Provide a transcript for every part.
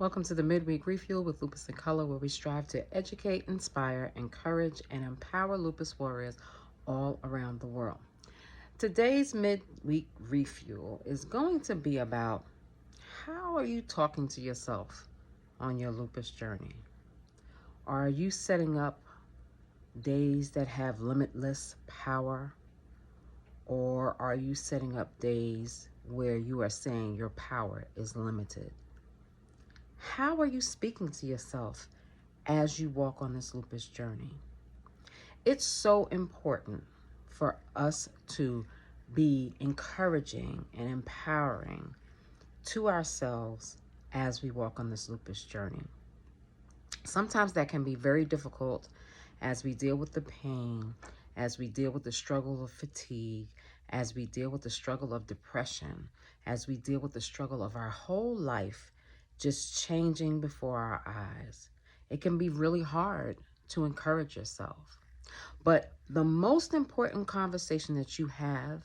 Welcome to the Midweek Refuel with Lupus and Color, where we strive to educate, inspire, encourage, and empower lupus warriors all around the world. Today's Midweek Refuel is going to be about how are you talking to yourself on your lupus journey? Are you setting up days that have limitless power, or are you setting up days where you are saying your power is limited? How are you speaking to yourself as you walk on this lupus journey? It's so important for us to be encouraging and empowering to ourselves as we walk on this lupus journey. Sometimes that can be very difficult as we deal with the pain, as we deal with the struggle of fatigue, as we deal with the struggle of depression, as we deal with the struggle of our whole life just changing before our eyes. It can be really hard to encourage yourself. But the most important conversation that you have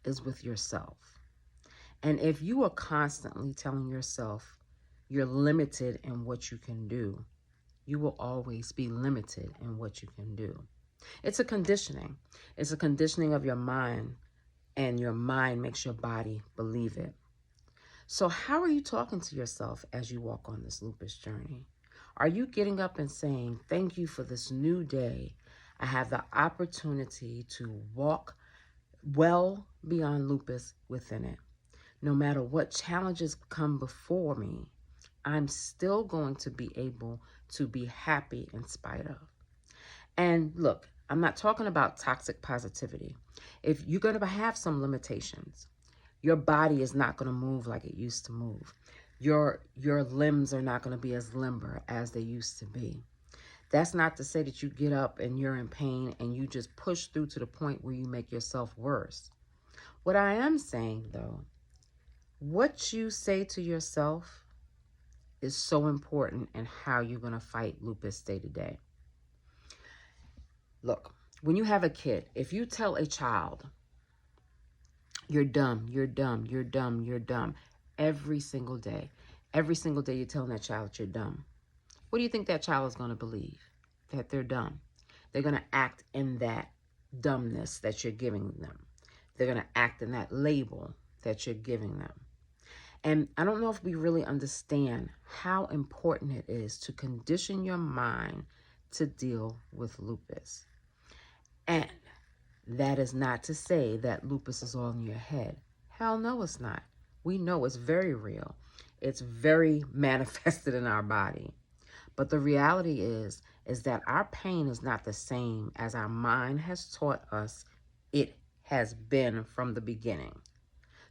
is with yourself. And if you are constantly telling yourself you're limited in what you can do, you will always be limited in what you can do. It's a conditioning. It's a conditioning of your mind, and your mind makes your body believe it. So how are you talking to yourself as you walk on this lupus journey? Are you getting up and saying, thank you for this new day? I have the opportunity to walk well beyond lupus within it. No matter what challenges come before me, I'm still going to be able to be happy in spite of. And look, I'm not talking about toxic positivity. If you're going to have some limitations, your body is not going to move like it used to move. Your limbs are not going to be as limber as they used to be. That's not to say that you get up and you're in pain and you just push through to the point where you make yourself worse. What I am saying, though, what you say to yourself is so important in how you're going to fight lupus day to day. Look, when you have a kid, if you tell a child, you're dumb, you're dumb, you're dumb, you're dumb, every single day you're telling that child you're dumb, what do you think that child is going to believe? That they're dumb. They're going to act in that dumbness that you're giving them. They're going to act in that label that you're giving them. And I don't know if we really understand how important it is to condition your mind to deal with lupus. And that is not to say that lupus is all in your head. Hell no, it's not. We know it's very real. It's very manifested in our body. But the reality is that our pain is not the same as our mind has taught us it has been from the beginning.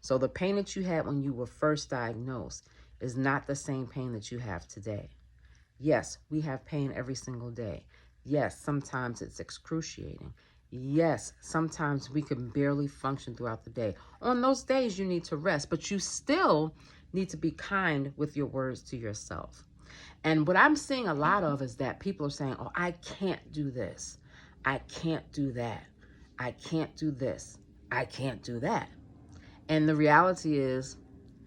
So the pain that you had when you were first diagnosed is not the same pain that you have today. Yes, we have pain every single day. Yes, sometimes it's excruciating. Yes, sometimes we can barely function throughout the day. On those days, you need to rest, but you still need to be kind with your words to yourself. And what I'm seeing a lot of is that people are saying, oh, I can't do this. I can't do that. I can't do this. I can't do that. And the reality is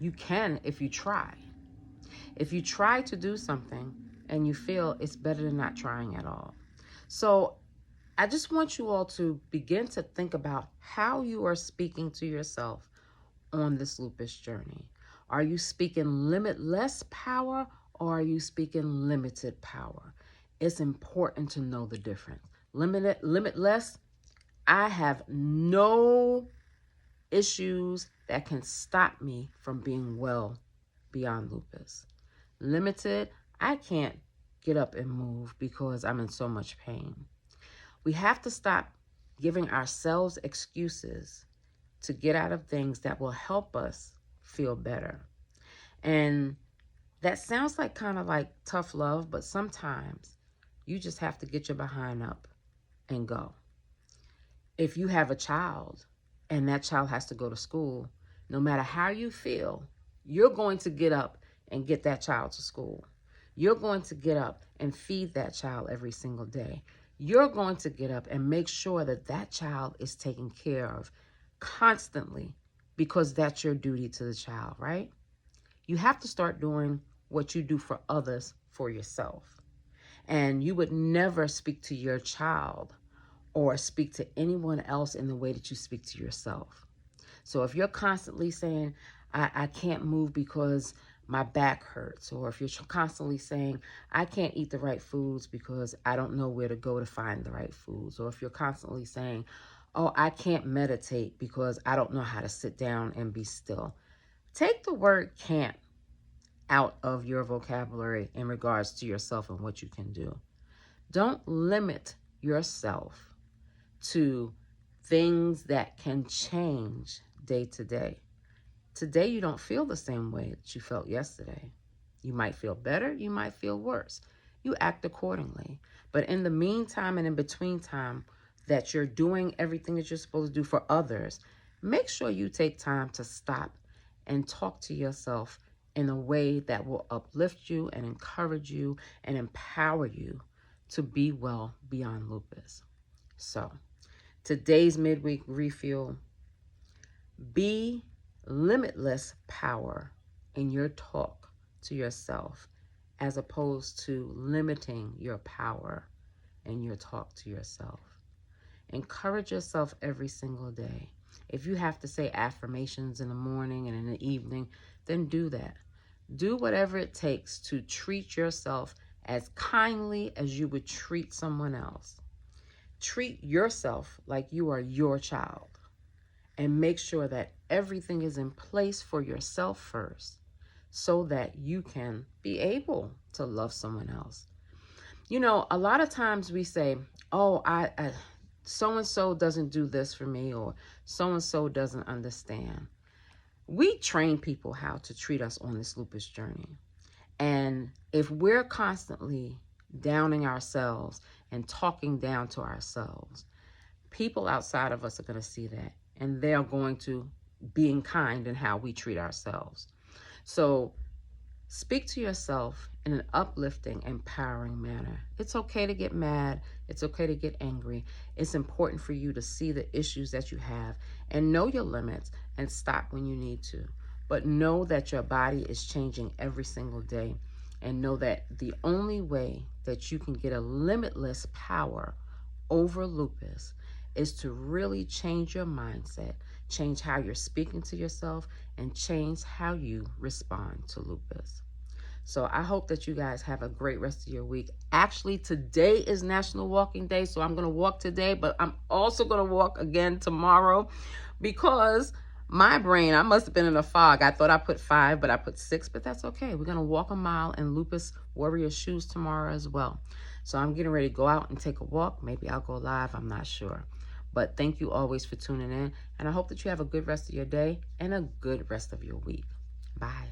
you can if you try. If you try to do something and you feel, it's better than not trying at all. So I just want you all to begin to think about how you are speaking to yourself on this lupus journey. Are you speaking limitless power, or are you speaking limited power? It's important to know the difference. Limitless, I have no issues that can stop me from being well beyond lupus. Limited, I can't get up and move because I'm in so much pain. We have to stop giving ourselves excuses to get out of things that will help us feel better. And that sounds like kind of like tough love, but sometimes you just have to get your behind up and go. If you have a child and that child has to go to school, no matter how you feel, you're going to get up and get that child to school. You're going to get up and feed that child every single day. You're going to get up and make sure that that child is taken care of constantly, because that's your duty to the child, right? You have to start doing what you do for others for yourself. And you would never speak to your child or speak to anyone else in the way that you speak to yourself. So if you're constantly saying, I can't move because my back hurts, or if you're constantly saying, I can't eat the right foods because I don't know where to go to find the right foods, or if you're constantly saying, oh, I can't meditate because I don't know how to sit down and be still. Take the word can't out of your vocabulary in regards to yourself and what you can do. Don't limit yourself to things that can change day to day. Today, you don't feel the same way that you felt yesterday. You might feel better, you might feel worse. You act accordingly. But in the meantime and in between time that you're doing everything that you're supposed to do for others, make sure you take time to stop and talk to yourself in a way that will uplift you and encourage you and empower you to be well beyond lupus. So, today's midweek refuel: be limitless power in your talk to yourself, as opposed to limiting your power in your talk to yourself. Encourage yourself every single day. If you have to say affirmations in the morning and in the evening, then do that. Do whatever it takes to treat yourself as kindly as you would treat someone else. Treat yourself like you are your child, and make sure that everything is in place for yourself first, so that you can be able to love someone else. You know, a lot of times we say, oh, I so-and-so doesn't do this for me, or so-and-so doesn't understand. We train people how to treat us on this lupus journey. And if we're constantly downing ourselves and talking down to ourselves, people outside of us are going to see that, and they're going to being kind in how we treat ourselves. So speak to yourself in an uplifting, empowering manner. It's okay to get mad. It's okay to get angry. It's important for you to see the issues that you have and know your limits and stop when you need to. But know that your body is changing every single day, and know that the only way that you can get a limitless power over lupus is to really change your mindset, change how you're speaking to yourself, and change how you respond to lupus. So I hope that you guys have a great rest of your week. Actually, today is National Walking Day, so I'm going to walk today, but I'm also going to walk again tomorrow, because my brain, I must have been in a fog. I thought I put 5, but I put 6, but that's okay. We're going to walk a mile in Lupus Warrior shoes tomorrow as well. So I'm getting ready to go out and take a walk. Maybe I'll go live. I'm not sure. But thank you always for tuning in, and I hope that you have a good rest of your day and a good rest of your week. Bye.